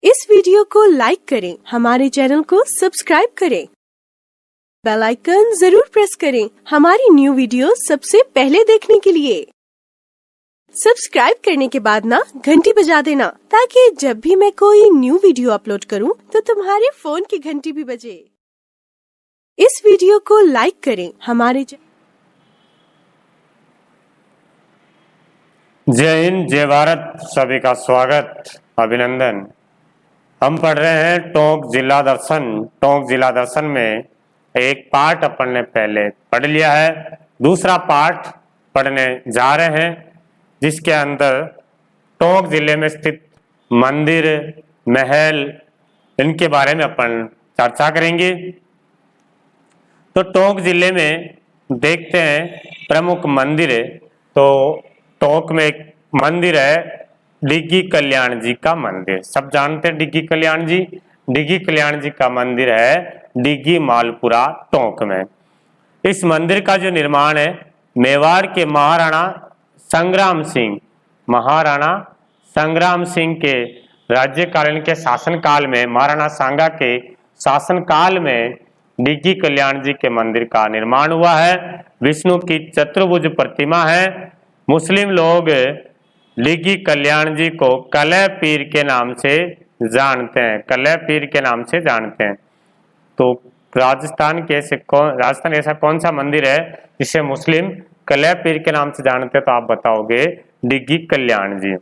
इस वीडियो को लाइक करें, हमारे चैनल को सब्सक्राइब करें, बेल आइकन जरूर प्रेस करें हमारी न्यू वीडियो सबसे पहले देखने के लिए। सब्सक्राइब करने के बाद ना घंटी बजा देना ताकि जब भी मैं कोई न्यू वीडियो अपलोड करूं तो तुम्हारे फोन की घंटी भी बजे। इस वीडियो को लाइक करें, हमारे जय हिंद, जय भारत। सभी का स्वागत, अभिनंदन। हम पढ़ रहे हैं टोंक जिला दर्शन। टोंक जिला दर्शन में एक पाठ अपन ने पहले पढ़ लिया है, दूसरा पाठ पढ़ने जा रहे हैं, जिसके अंदर टोंक जिले में स्थित मंदिर, महल, इनके बारे में अपन चर्चा करेंगे। तो टोंक जिले में देखते हैं प्रमुख मंदिर। तो टोंक में एक मंदिर है, डिग्गी कल्याण जी का मंदिर। सब जानते हैं डिग्गी कल्याण जी। डिग्गी कल्याण जी का मंदिर है डिग्गी मालपुरा टोंक में। इस मंदिर का जो निर्माण है मेवाड़ के महाराणा संग्राम सिंह के राज्यकालीन के शासनकाल में, महाराणा सांगा के शासनकाल में डिग्गी कल्याण जी के मंदिर का निर्माण हुआ है। विष्णु की चतुर्भुज प्रतिमा है। मुस्लिम लोग डिग्गी कल्याण जी को कलह पीर के नाम से जानते हैं, कलह पीर के नाम से जानते हैं। तो राजस्थान ऐसा कौन सा मंदिर है जिसे मुस्लिम कलह पीर के नाम से जानते हैं? तो आप बताओगे डिग्गी कल्याण जी।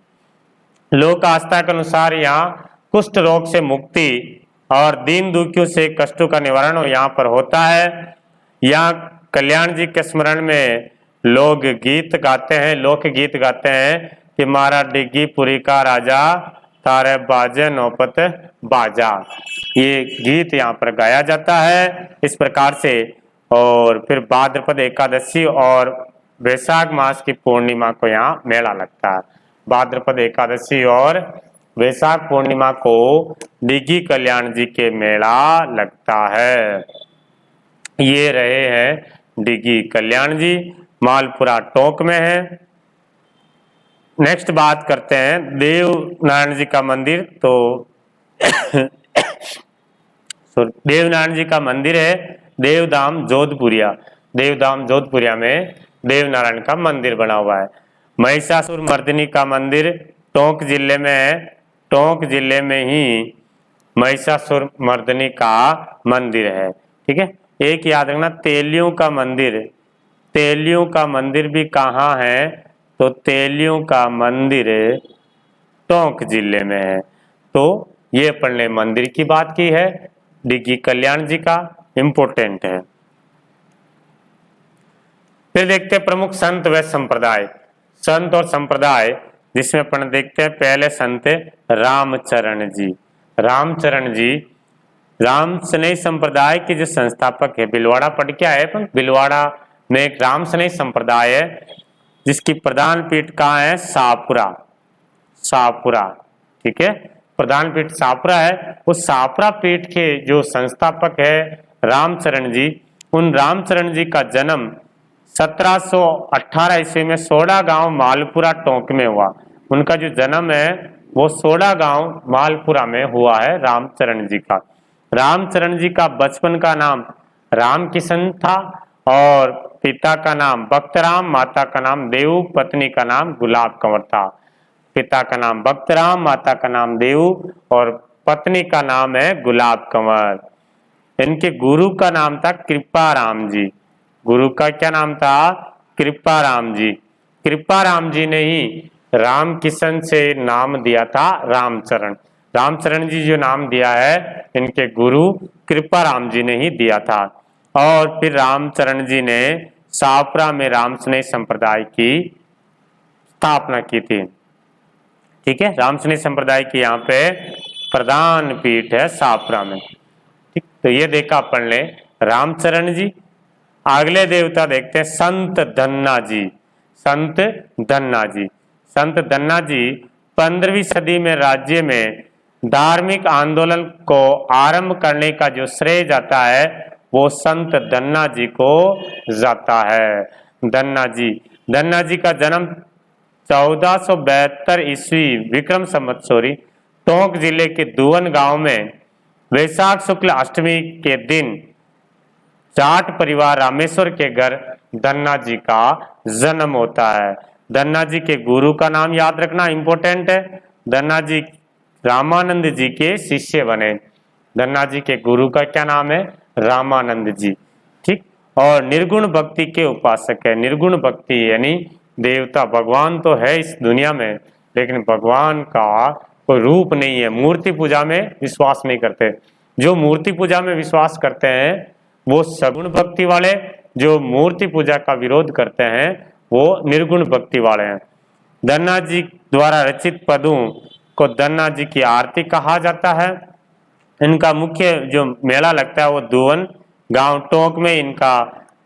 लोक आस्था के अनुसार यहाँ कुष्ठ रोग से मुक्ति और दीन दुखियों से कष्टों का निवारण यहाँ पर होता है। यहाँ कल्याण जी के स्मरण में लोग गीत गाते हैं, लोक गीत गाते हैं कि मारा डिग्गी पुरी का राजा, तारे बाजे नौपत बाजा। ये गीत यहाँ पर गाया जाता है इस प्रकार से। और फिर भाद्रपद एकादशी और वैशाख मास की पूर्णिमा को यहाँ मेला लगता है। भाद्रपद एकादशी और वैशाख पूर्णिमा को डिग्गी कल्याण जी के मेला लगता है। ये रहे हैं डिग्गी कल्याण जी, मालपुरा टोंक में है। नेक्स्ट बात करते हैं देव नारायण जी का मंदिर। तो देव नारायण जी का मंदिर है देवधाम जोधपुरिया। देवधाम जोधपुरिया में देव नारायण का मंदिर बना हुआ है। महिषासुर मर्दिनी का मंदिर टोंक जिले में है। टोंक जिले में ही महिषासुर मर्दिनी का मंदिर है। ठीक है, एक याद रखना, तेलियों का मंदिर। तेलियों का मंदिर भी कहाँ है? तो तेलियों का मंदिर टोंक जिले में है। तो ये अपन ने मंदिर की बात की है, डिग्गी कल्याण जी का, इंपोर्टेंट है। फिर देखते हैं प्रमुख संत व संप्रदाय। संत और संप्रदाय जिसमें अपन देखते हैं पहले संत रामचरण जी। रामचरण जी राम स्नेह संप्रदाय के जो संस्थापक है। बिलवाड़ा पढ़ के आए अपन। बिलवाड़ा में एक राम स्नेह संप्रदाय है जिसकी प्रधान पीठ कहाँ है? शाहपुरा। शाहपुरा, ठीक है, प्रधान पीठ शाहपुरा है। उस शाहपुरा पीठ के जो संस्थापक है रामचरण जी, उन रामचरण जी का जन्म 1718 ईस्वी में सोडा गांव मालपुरा टोंक में हुआ। उनका जो जन्म है वो सोडा गांव मालपुरा में हुआ है रामचरण जी का। रामचरण जी का बचपन का नाम राम किशन था और पिता का नाम भक्तराम, माता का नाम देव, पत्नी का नाम गुलाब कंवर था। पिता का नाम भक्तराम, माता का नाम देव और पत्नी का नाम है गुलाब कंवर। इनके गुरु का नाम था कृपाराम जी। गुरु का क्या नाम था? कृपाराम जी। कृपाराम जी ने ही राम किशन से नाम दिया था रामचरण। रामचरण जी जो नाम दिया है इनके गुरु कृपाराम जी ने ही दिया था। और फिर रामचरण जी ने शाहपुरा में राम स्नेह संप्रदाय की स्थापना की थी। ठीक है, राम स्नेह संप्रदाय की यहाँ पे प्रधान पीठ है शाहपुरा में। ठीक, तो ये देखा अपन ने रामचरण जी। अगले देवता देखते हैं संत धन्ना जी। संत धन्ना जी। संत धन्ना जी 15वीं सदी में राज्य में धार्मिक आंदोलन को आरंभ करने का जो श्रेय जाता है वो संत धन्ना जी को जाता है। धन्ना जी का जन्म 1472 ईस्वी विक्रम संवत टोंक जिले के दुवन गांव में वैशाख शुक्ल अष्टमी के दिन जाट परिवार रामेश्वर के घर धन्ना जी का जन्म होता है। धन्ना जी के गुरु का नाम याद रखना इंपॉर्टेंट है। धन्ना जी रामानंद जी के शिष्य बने। धन्ना जी के गुरु का क्या नाम है? रामानंद जी। ठीक। और निर्गुण भक्ति के उपासक है। निर्गुण भक्ति यानी देवता, भगवान तो है इस दुनिया में, लेकिन भगवान का कोई रूप नहीं है। मूर्ति पूजा में विश्वास नहीं करते। जो मूर्ति पूजा में विश्वास करते हैं वो सगुण भक्ति वाले, जो मूर्ति पूजा का विरोध करते हैं वो निर्गुण भक्ति वाले हैं। धन्ना जी द्वारा रचित पदों को धन्ना जी की आरती कहा जाता है। इनका मुख्य जो मेला लगता है वो दुवन गांव टोंक में इनका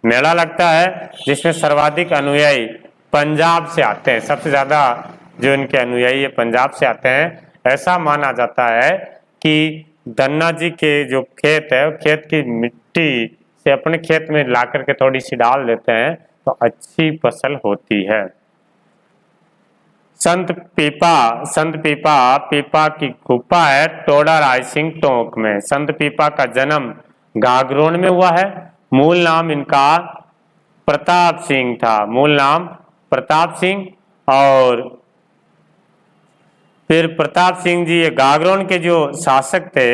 मेला लगता है, जिसमें सर्वाधिक अनुयायी पंजाब से आते हैं। सबसे ज्यादा जो इनके अनुयायी है पंजाब से आते हैं। ऐसा माना जाता है कि धन्ना जी के जो खेत है, खेत की मिट्टी से अपने खेत में ला करके थोड़ी सी डाल देते हैं तो अच्छी फसल होती है। संत पीपा पीपा की गुफा है टोडा रायसिंह टोंक में। संत पीपा का जन्म गागरोन में हुआ है। मूल नाम इनका प्रताप सिंह था। मूल नाम प्रताप सिंह। और फिर प्रताप सिंह जी ये गागरोन के जो शासक थे,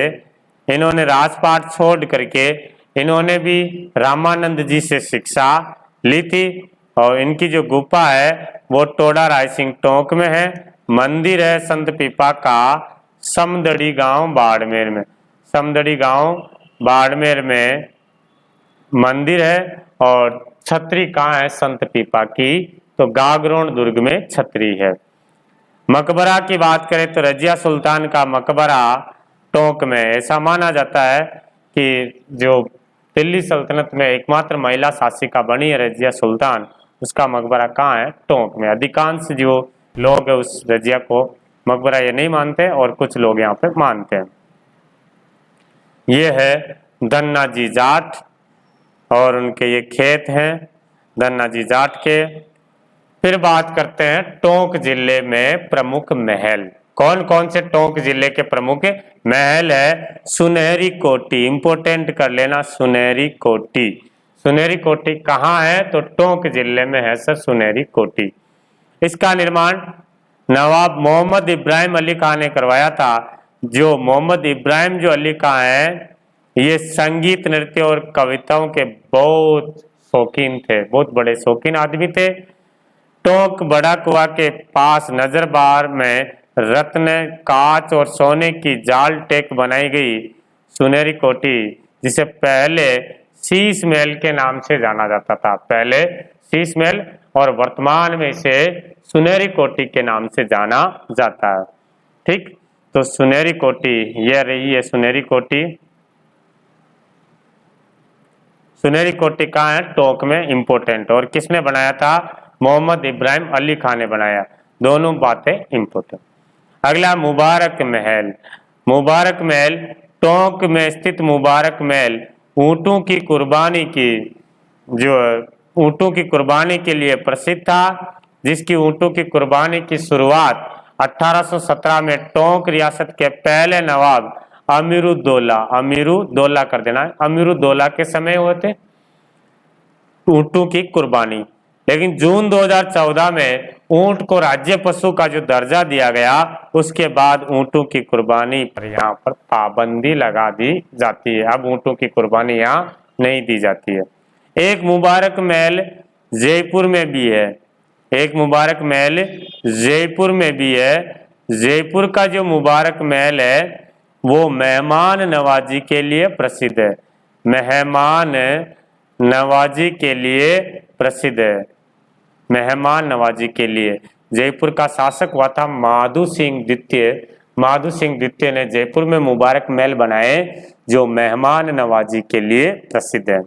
इन्होंने राजपाट छोड़ करके इन्होंने भी रामानंद जी से शिक्षा ली थी। और इनकी जो गुफा है वो टोडा रायसिंह टोंक में है। मंदिर है संत पीपा का समदड़ी गांव बाड़मेर में। समदड़ी गांव बाड़मेर में मंदिर है। और छतरी कहाँ है संत पीपा की? तो गागरोन दुर्ग में छतरी है। मकबरा की बात करें तो रजिया सुल्तान का मकबरा टोंक में। ऐसा माना जाता है कि जो दिल्ली सल्तनत में एकमात्र महिला शासिका बनी है रजिया सुल्तान, उसका मकबरा कहाँ है? टोंक में। अधिकांश जो लोग है उस रजिया को मकबरा ये नहीं मानते और कुछ लोग यहाँ पे मानते हैं। ये है धन्ना जी जाट और उनके ये खेत हैं धन्ना जी जाट के। फिर बात करते हैं टोंक जिले में प्रमुख महल। कौन कौन से टोंक जिले के प्रमुख महल है? सुनहरी कोठी, इंपोर्टेंट कर लेना, सुनहरी कोठी। सुनहरी कोठी कहाँ है? तो टोंक जिले में है सर सुनहरी कोठी। इसका निर्माण नवाब मोहम्मद इब्राहिम अली खान ने करवाया था। जो मोहम्मद इब्राहिम जो अली खान है ये संगीत, नृत्य और कविताओं के बहुत शौकीन थे, बहुत बड़े शौकीन आदमी थे। टोंक बड़ा कुआ के पास नजरबार में रत्न, कांच और सोने की जाल टेक बनाई गई सुनहरी कोठी, जिसे पहले शीश महल के नाम से जाना जाता था। पहले शीश महल और वर्तमान में इसे सुनहरी कोठी के नाम से जाना जाता है। ठीक। तो सुनहरी कोठी यह रही है सुनहरी कोठी। सुनहरी कोठी कहाँ है? टोंक में, इंपोर्टेंट। और किसने बनाया था? मोहम्मद इब्राहिम अली खान ने बनाया। दोनों बातें इंपोर्टेंट। अगला मुबारक महल। मुबारक महल टोंक में स्थित मुबारक महल ऊंटों की कुर्बानी की जो ऊंटों की कुर्बानी के लिए प्रसिद्ध था, जिसकी ऊंटों की कुर्बानी की शुरुआत 1817 में टोंक रियासत के पहले नवाब अमीरुद्दौला कर देना है, अमीरुद्दौला के समय हुए थे ऊंटों की कुर्बानी। लेकिन जून 2014 में ऊंट को राज्य पशु का जो दर्जा दिया गया, उसके बाद ऊंटों की कुर्बानी पर यहाँ पर पाबंदी लगा दी जाती है। अब ऊंटों की कुर्बानी यहाँ नहीं दी जाती है। एक मुबारक महल जयपुर में भी है। एक मुबारक महल जयपुर में भी है। जयपुर का जो मुबारक महल है वो मेहमान नवाजी के लिए प्रसिद्ध है। मेहमान नवाजी के लिए प्रसिद्ध है। मेहमान नवाजी के लिए जयपुर का शासक हुआ था माधु सिंह द्वितीय। माधु सिंह द्वितीय ने जयपुर में मुबारक महल बनाए जो मेहमान नवाजी के लिए प्रसिद्ध है।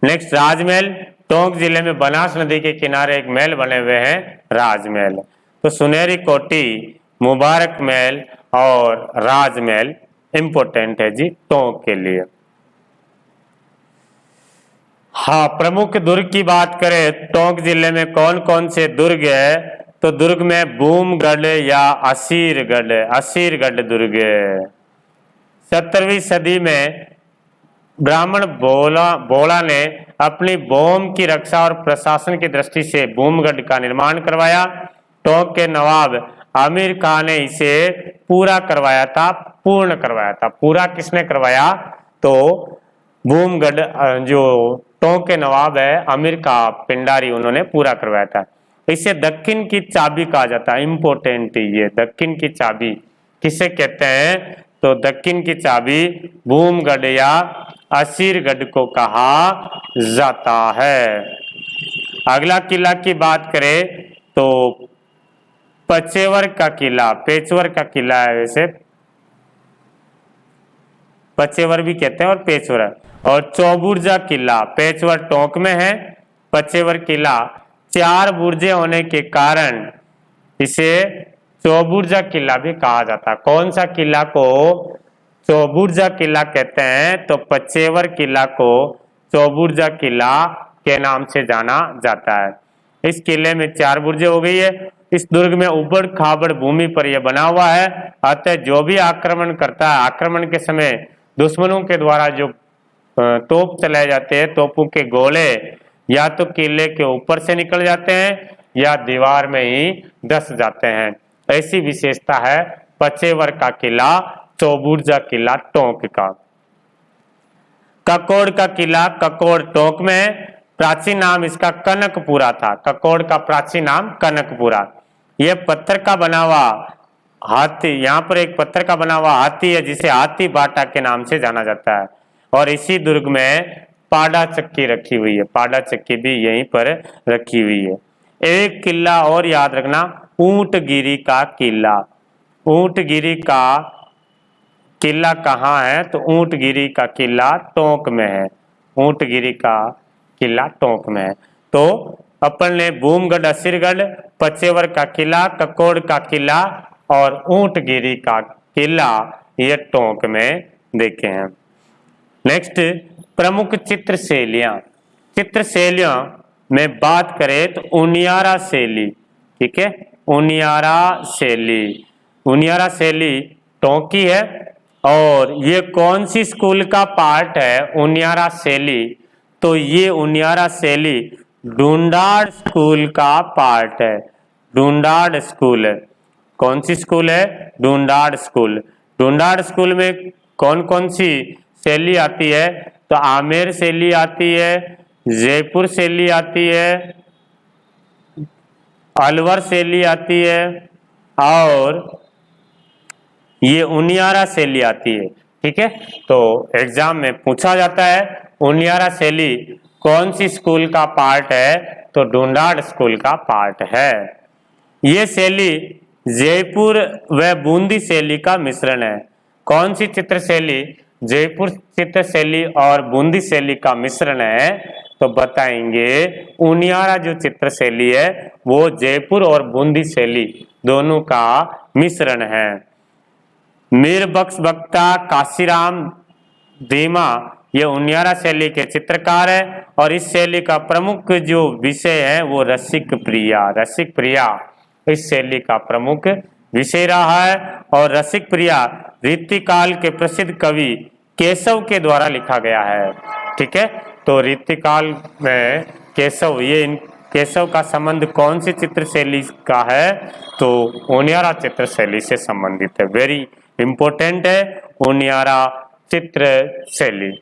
नेक्स्ट राजमहल। टोंक जिले में बनास नदी के किनारे एक महल बने हुए हैं राजमहल। तो सुनहरी कोठी, मुबारक महल और राजमहल इंपोर्टेंट है जी टोंक के लिए। हाँ, प्रमुख दुर्ग की बात करें टोंक जिले में कौन कौन से दुर्ग है? तो तो दुर्ग में बूमगढ़ या असीरगढ़ दुर्ग। 17वीं सदी में ब्राह्मण बोला ने अपनी बूम की रक्षा और प्रशासन की दृष्टि से बूमगढ़ का निर्माण करवाया। टोंक के नवाब आमिर खान ने इसे पूरा करवाया था, पूर्ण करवाया था। पूरा किसने करवाया? तो बूमगढ़ जो टोंक के नवाब है आमिर खान पिंडारी, उन्होंने पूरा करवाया था। इसे दक्षिण की चाबी कहा जाता है। इंपोर्टेंट ये दक्षिण की चाबी किसे कहते हैं? तो दक्षिण की चाबी बूमगढ़ या असीरगढ़ को कहा जाता है। अगला किला की बात करें तो पेचवर का किला, पेचवर का किला है, वैसे पेचवर भी कहते हैं और पेचवर। और चौबुर्जा किला पेचवर टोंक में है। पेचवर किला 4 बुर्जे होने के कारण इसे चौबुर्जा किला भी कहा जाता है। कौन सा किला को चौबुर्जा किला कहते हैं? तो पेचवर किला को चौबुर्जा किला के नाम से जाना जाता है। इस किले में 4 बुर्जे हो गई है। इस दुर्ग में उबड़ खाबड़ भूमि पर यह बना हुआ है, अतः जो भी आक्रमण करता है, आक्रमण के समय दुश्मनों के द्वारा जो तोप चलाए जाते हैं, तोपों के गोले या तो किले के ऊपर से निकल जाते हैं या दीवार में ही धस जाते हैं। ऐसी विशेषता है पेचवर का किला, चौबुर्जा किला टोंक का। ककोड़ का किला ककोड़ टोंक में है। प्राचीन नाम इसका कनकपुरा था। ककोड़ का प्राचीन नाम कनकपुरा। यह पत्थर का बना हुआ हाथी, यहाँ पर एक पत्थर का बना हुआ हाथी है जिसे हाथी बाटा के नाम से जाना जाता है। और इसी दुर्ग में पाड़ा चक्की रखी हुई है। पाड़ा चक्की भी यहीं पर रखी हुई है। एक किला और याद रखना, ऊंटगिरी का किला। ऊंटगिरी का किला कहाँ है? तो ऊंटगिरी का किला टोंक में है। ऊंटगिरी का किला टोंक में है। तो अपन ने बूमगढ़ असीरगढ़, पेचवर का किला, ककोड़ का किला और ऊंटगिरी का किला ये टोंक में देखे हैं। नेक्स्ट, प्रमुख चित्र शैलियां। चित्र शैलियों में बात करें तो उनियारा शैली, ठीक है, उनियारा शैली। उनियारा शैली टोंक की है। और ये कौन सी स्कूल का पार्ट है उनियारा शैली? तो ये उनियारा शैली ढूंढाड़ स्कूल का पार्ट है। ढूंढाड़ स्कूल है। कौन सी स्कूल है? ढूंढाड़ स्कूल। ढूंढाड़ स्कूल में कौन कौन सी शैली आती है? तो आमेर शैली आती है, जयपुर शैली आती है, अलवर शैली आती है और ये उनियारा शैली आती है। ठीक है, तो एग्जाम में पूछा जाता है उनियारा शैली कौन सी स्कूल का पार्ट है? तो ढूंढाड़ स्कूल का पार्ट है। ये शैली जयपुर व बूंदी शैली का मिश्रण है। कौन सी चित्र शैली? जयपुर चित्र शैली और बूंदी शैली का मिश्रण है। तो बताएंगे उनियारा जो चित्र शैली है वो जयपुर और बूंदी शैली दोनों का मिश्रण है। मीर बख्श बख्ता, काशीराम धीमा ये उनियारा शैली के चित्रकार है। और इस शैली का प्रमुख जो विषय है वो रसिक प्रिया। रसिक प्रिया इस शैली का प्रमुख विषय रहा है। और रसिक प्रिया रीतिकाल के प्रसिद्ध कवि केशव के द्वारा लिखा गया है। ठीक है, तो रीतिकाल में केशव, ये केशव का संबंध कौन सी चित्र शैली का है? तो उनियारा चित्र शैली से संबंधित है। वेरी इंपॉर्टेंट है उनियारा चित्र शैली।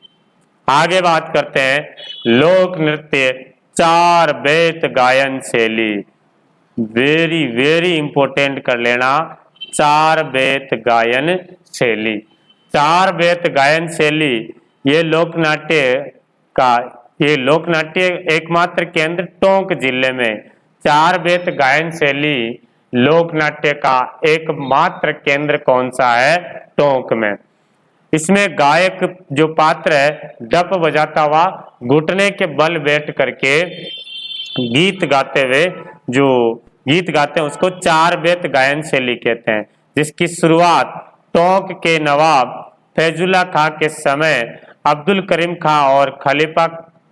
आगे बात करते हैं लोक नृत्य चार बेत गायन शैली। वेरी वेरी इंपॉर्टेंट कर लेना, चार बेत गायन शैली। चार बेत गायन शैली ये लोकनाट्य एकमात्र केंद्र टोंक जिले में। चार बेत गायन शैली लोकनाट्य का एकमात्र केंद्र कौन सा है? टोंक में। इसमें गायक जो पात्र है डप बजाता हुआ घुटने के बल बैठ करके गीत गाते हुए जो गीत गाते हैं उसको चार बेत गायन शैली कहते हैं, जिसकी शुरुआत टोंक के नवाब फैजुल्ला खां के समय अब्दुल करीम खां और खलीफा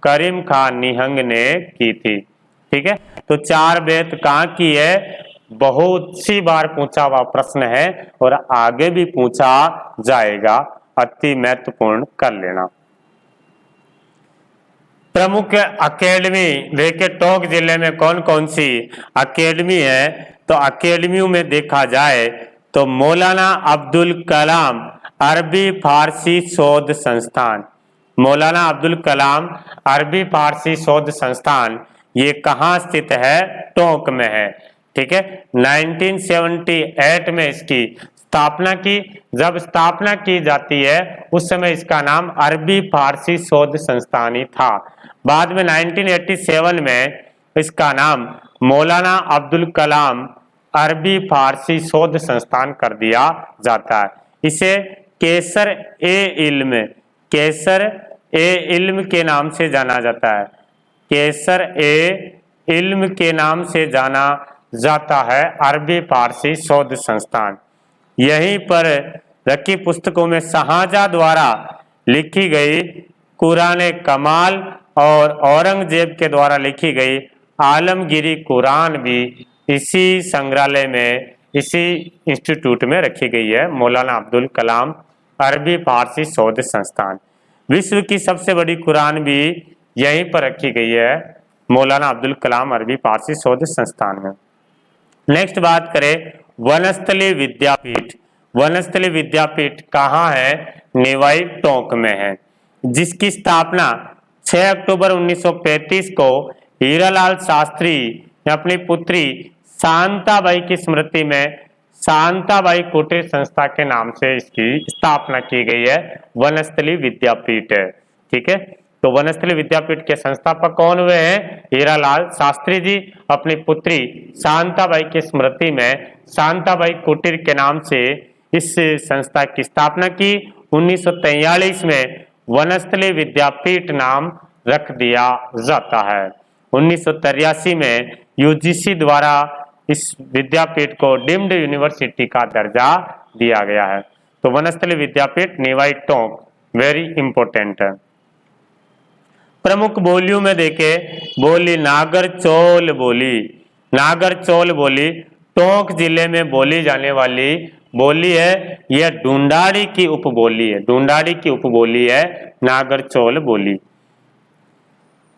करीम खां निहंग ने की थी। ठीक है, तो चार बेत कहाँ की है? बहुत सी बार पूछा हुआ प्रश्न है और आगे भी पूछा जाएगा, अति महत्वपूर्ण कर लेना। प्रमुख अकेडमी देखिए टोंक जिले में कौन कौन सी अकेडमी है, तो अकेडमियों में देखा जाए तो मौलाना अब्दुल कलाम अरबी फारसी शोध संस्थान, मौलाना अब्दुल कलाम अरबी फारसी शोध संस्थान, ये कहाँ स्थित है? टोंक में है। ठीक है, 1978 में इसकी स्थापना की। जब स्थापना की जाती है उस समय इसका नाम अरबी फारसी शोध संस्थान ही था। बाद में 1987 में इसका नाम मौलाना अब्दुल कलाम अरबी फारसी शोध संस्थान कर दिया जाता है। इसे केसर ए इल्म, केसर ए इल्म के नाम से जाना जाता है, केसर ए इल्म के नाम से जाना जाता है अरबी फारसी शोध संस्थान। यहीं पर रखी पुस्तकों में शाहजहां द्वारा लिखी गई कुरान कमाल और औरंगजेब के द्वारा लिखी गई आलमगीरी कुरान भी इसी संग्रहालय में, इसी इंस्टीट्यूट में रखी गई है, मौलाना अब्दुल कलाम अरबी फारसी शोध संस्थान। विश्व की सबसे बड़ी कुरान भी यहीं पर रखी गई है, मौलाना अब्दुल कलाम अरबी फारसी शोध संस्थान में। नेक्स्ट बात करें वनस्थली विद्यापीठ। वनस्थली विद्यापीठ कहाँ है? निवाई टोंक में है, जिसकी स्थापना 6 अक्टूबर 1935 को हीरालाल शास्त्री ने अपनी पुत्री शांताबाई की स्मृति में शांताबाई कुटीर संस्था के नाम से इसकी स्थापना की गई है, वनस्थली विद्यापीठ है। ठीक है, तो वनस्थली विद्यापीठ के संस्थापक कौन हुए हैं? हीरालाल शास्त्री जी। अपनी पुत्री शांताबाई की स्मृति में शांताबाई कुटीर के नाम से इस संस्था की स्थापना की। 1943 में वनस्थली विद्यापीठ नाम रख दिया जाता है। 1983 में यूजीसी द्वारा इस विद्यापीठ को डीम्ड यूनिवर्सिटी का दर्जा दिया गया है। तो वनस्थली विद्यापीठ निवाई टोंक वेरी इंपॉर्टेंट है। प्रमुख बोलियों में देखे बोली नागरचौल बोली, नागरचौल बोली टोंक जिले में बोली जाने वाली बोली है। यह ढूंढाड़ी की उपबोली है, ढूंढाड़ी की उपबोली है नागरचौल बोली।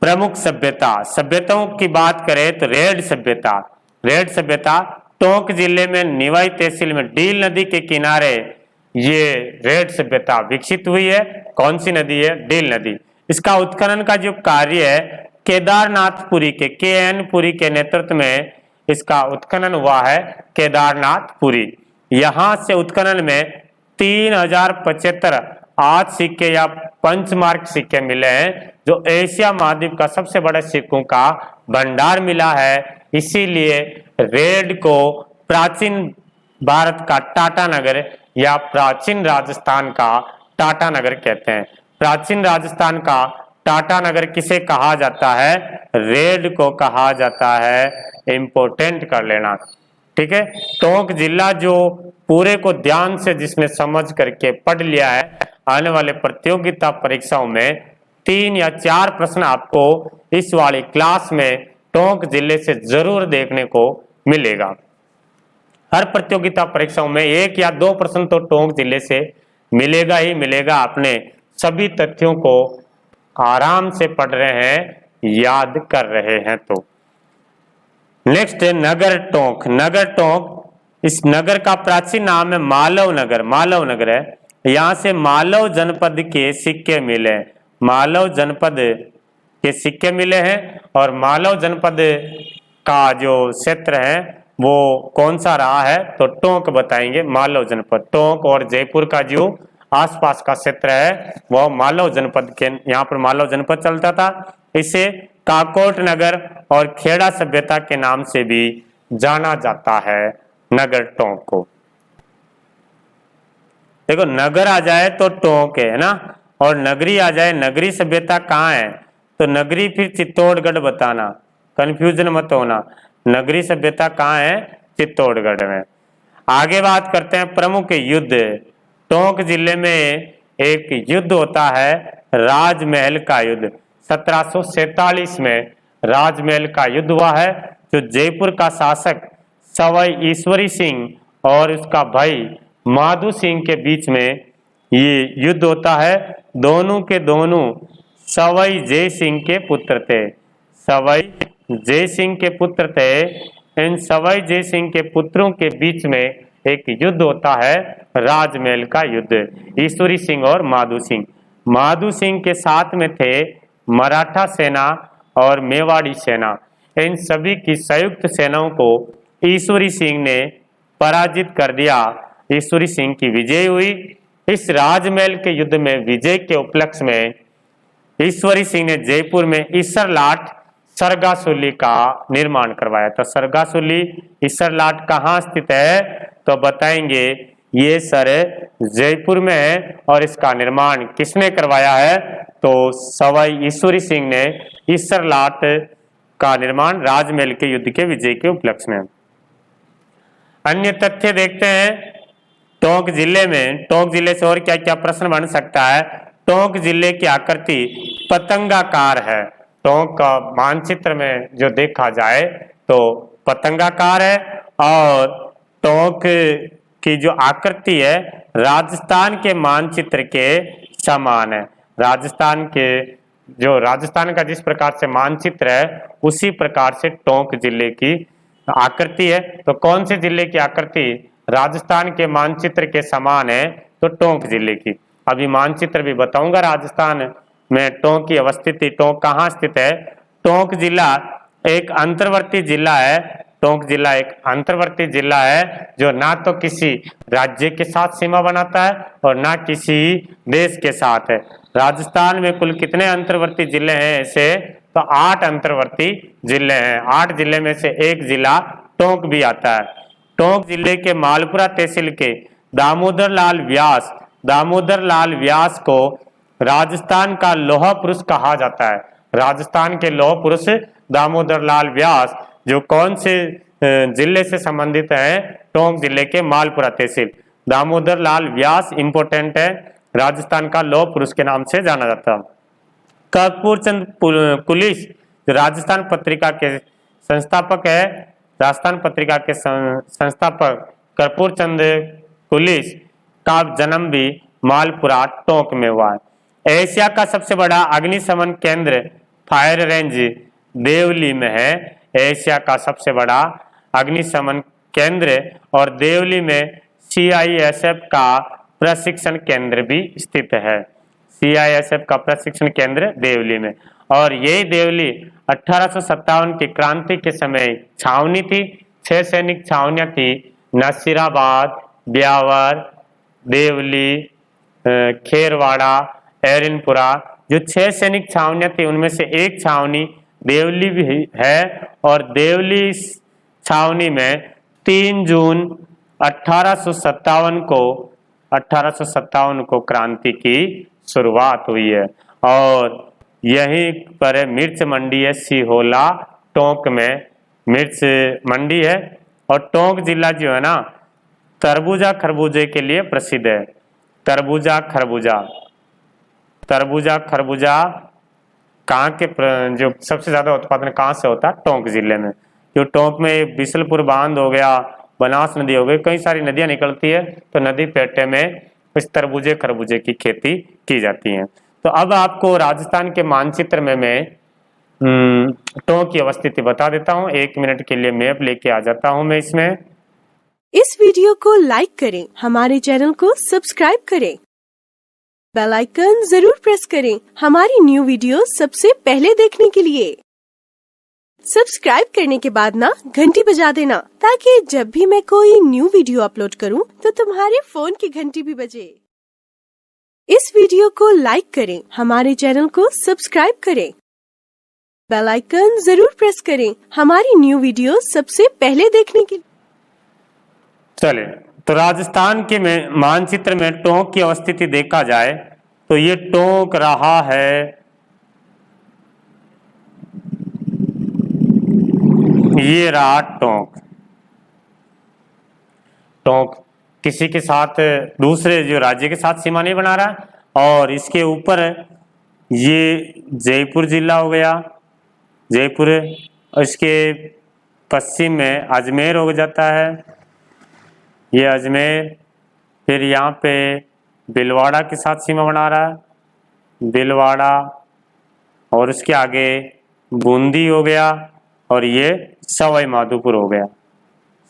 प्रमुख सभ्यता, सभ्यताओं की बात करें तो रेड सभ्यता, रेड सभ्यता टोंक जिले में निवाई तहसील में डील नदी के किनारे ये रेड सभ्यता विकसित हुई है। कौन सी नदी है? डील नदी। इसका उत्खनन का जो कार्य है केदारनाथपुरी के KN पुरी के नेतृत्व में इसका उत्खनन हुआ है, केदारनाथपुरी। यहाँ से उत्खनन में 3075 आज सिक्के या पंचमार्क सिक्के मिले हैं, जो एशिया महाद्वीप का सबसे बड़ा सिक्कों का भंडार मिला है। इसीलिए रेड को प्राचीन भारत का टाटा नगर या प्राचीन राजस्थान का टाटा नगर कहते हैं। प्राचीन राजस्थान का टाटा नगर किसे कहा जाता है? रेड को कहा जाता है। इंपोर्टेंट कर लेना। ठीक है, टोंक जिला जो पूरे को ध्यान से जिसने समझ करके पढ़ लिया है, आने वाले प्रतियोगिता परीक्षाओं में 3 या 4 प्रश्न आपको इस वाली क्लास में टोंक जिले से जरूर देखने को मिलेगा। हर प्रतियोगिता परीक्षाओं में 1 या 2 प्रश्न तो टोंक जिले से मिलेगा ही मिलेगा। अपने सभी तथ्यों को आराम से पढ़ रहे हैं, याद कर रहे हैं तो। नेक्स्ट है नगर टोंक। नगर टोंक, इस नगर का प्राचीन नाम है मालव नगर, मालव नगर है। यहाँ से मालव जनपद के सिक्के मिले, मालव जनपद के सिक्के मिले हैं। और मालव जनपद का जो क्षेत्र है वो कौन सा रहा है? तो टोंक बताएंगे। मालव जनपद, टोंक और जयपुर का जो आसपास का क्षेत्र है वह मालव जनपद के, यहाँ पर मालव जनपद चलता था। इसे काकोट नगर और खेड़ा सभ्यता के नाम से भी जाना जाता है नगर टोंक को। देखो नगर आ जाए तो टोंक है ना, और नगरी आ जाए, नगरी सभ्यता कहाँ है? तो नगरी फिर चित्तौड़गढ़ बताना, कंफ्यूजन मत होना। नगरी सभ्यता कहाँ है? चित्तौड़गढ़ में। आगे बात करते हैं प्रमुख युद्ध। टोंक जिले में एक युद्ध होता है राजमहल का युद्ध। 1747 में राजमहल का युद्ध हुआ है, जो जयपुर का शासक सवाई ईश्वरी सिंह और उसका भाई माधो सिंह के बीच में ये युद्ध होता है। दोनों के दोनों सवाई जय सिंह के पुत्र थे। सवाई जय सिंह के पुत्र थे। इन सवाई जय सिंह के पुत्रों के बीच में एक युद्ध होता है, राजमहल का युद्ध, ईश्वरी सिंह और माधो सिंह। माधो सिंह के साथ में थे मराठा सेना और मेवाड़ी सेना। इन सभी की संयुक्त सेनाओं को ईश्वरी सिंह ने पराजित कर दिया। ईश्वरी सिंह की विजय हुई। इस राजमहल के युद्ध में विजय के उपलक्ष्य में ईश्वरी सिंह ने जयपुर में ईसरलाट सरगासुली का निर्माण करवाया। तो सरगासुली ईसरलाट कहाँ स्थित है तो बताएंगे, ये सर जयपुर में है। और इसका निर्माण किसने करवाया है तो सवाई ईश्वरी सिंह ने ईसरलाट का निर्माण राजमहल के युद्ध के विजय के उपलक्ष्य में। अन्य तथ्य देखते हैं टोंक जिले में। टोंक जिले से और क्या क्या प्रश्न बन सकता है। टोंक जिले की आकृति पतंगाकार है। टोंक का मानचित्र में जो देखा जाए तो पतंगाकार है। और टोंक की जो आकृति है राजस्थान के मानचित्र के समान है। राजस्थान का जिस प्रकार से मानचित्र है उसी प्रकार से टोंक जिले की आकृति है। तो कौन से जिले की आकृति राजस्थान के मानचित्र के समान है तो टोंक जिले की। अभी मानचित्र भी बताऊंगा राजस्थान में टोंक की अवस्थिति। टोंक कहाँ स्थित है। टोंक जिला एक अंतर्वर्ती जिला है। टोंक जिला एक अंतर्वर्ती जिला है जो ना तो किसी राज्य के साथ सीमा बनाता है और ना किसी देश के साथ है। राजस्थान में कुल कितने अंतर्वर्ती जिले हैं ऐसे तो 8 अंतर्वर्ती जिले हैं। 8 जिले में से एक जिला टोंक भी आता है। टोंक जिले के मालपुरा तहसील के दामोदर लाल व्यास को राजस्थान का लौह पुरुष कहा जाता है। राजस्थान के लौह पुरुष दामोदर लाल व्यास जो कौन से जिले से संबंधित है टोंक जिले के मालपुरा तहसील। दामोदर लाल व्यास इंपोर्टेंट है, राजस्थान का लौह पुरुष के नाम से जाना जाता है। कर्पूरचंद कुलिश राजस्थान पत्रिका के संस्थापक है। राजस्थान पत्रिका के संस्थापक कर्पूरचंद कुलिश का जन्म भी मालपुरा टोंक में हुआ है। एशिया का सबसे बड़ा अग्निशमन केंद्र फायर रेंज देवली में है। एशिया का सबसे बड़ा अग्निशमन केंद्र और देवली में CISF का प्रशिक्षण केंद्र भी स्थित है। CISF का प्रशिक्षण केंद्र देवली में। और यही देवली 1857 की क्रांति के समय छावनी थी। 6 सैनिक छावनियां थी, नसीराबाद, ब्यावर, देवली, खेरवाड़ा, एरनपुरा। जो 6 सैनिक छावनियां थी उनमें से एक छावनी देवली भी है। और देवली छावनी में 3 जून 1857 को क्रांति की शुरुआत हुई है। और यहीं पर मिर्च मंडी है सिहोला टोंक में मिर्च मंडी है। और टोंक जिला जो है ना तरबूजा खरबूजे के लिए प्रसिद्ध है। तरबूजा खरबूजा कहाँ के जो सबसे ज्यादा उत्पादन कहाँ से होता है टोंक जिले में। जो टोंक में बिसलपुर बांध हो गया, बनास नदी हो गई, कई सारी नदियां निकलती है तो नदी पेटे में इस तरबूजे खरबूजे की खेती की जाती है। तो अब आपको राजस्थान के मानचित्र में मैं टोंक की अवस्थिति बता देता हूँ। 1 मिनट के लिए मैप लेके आ जाता हूँ मैं इसमें। इस वीडियो को लाइक करें, हमारे चैनल को सब्सक्राइब करें, बेल आइकन जरूर प्रेस करें हमारी न्यू वीडियो सबसे पहले देखने के लिए। सब्सक्राइब करने के बाद ना घंटी बजा देना ताकि जब भी मैं कोई न्यू वीडियो अपलोड करूं तो तुम्हारे फोन की घंटी भी बजे। इस वीडियो को लाइक करें, हमारे चैनल को सब्सक्राइब करें, बेल आइकन जरूर प्रेस करें हमारी न्यू वीडियो सबसे पहले देखने के लिए। चलिए, तो राजस्थान के मानचित्र में टोंक की अवस्थिति देखा जाए तो ये टोंक रहा है, ये रहा टोंक। टोंक किसी के साथ दूसरे जो राज्य के साथ सीमा नहीं बना रहा। और इसके ऊपर ये जयपुर जिला हो गया, जयपुर। इसके पश्चिम में अजमेर हो जाता है, ये अजमेर। फिर यहाँ पे भीलवाड़ा के साथ सीमा बना रहा है, भीलवाड़ा, और उसके आगे बूंदी हो गया, और ये सवाई माधोपुर हो गया,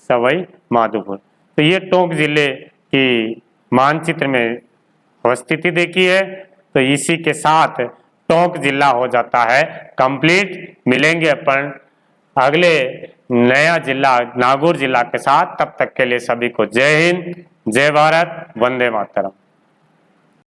सवाई माधोपुर। तो ये टोंक जिले की मानचित्र में स्थिति देखी है। तो इसी के साथ टोंक जिला हो जाता है कंप्लीट। मिलेंगे अपन अगले नया जिला नागौर जिला के साथ। तब तक के लिए सभी को जय हिंद, जय भारत, वंदे मातरम।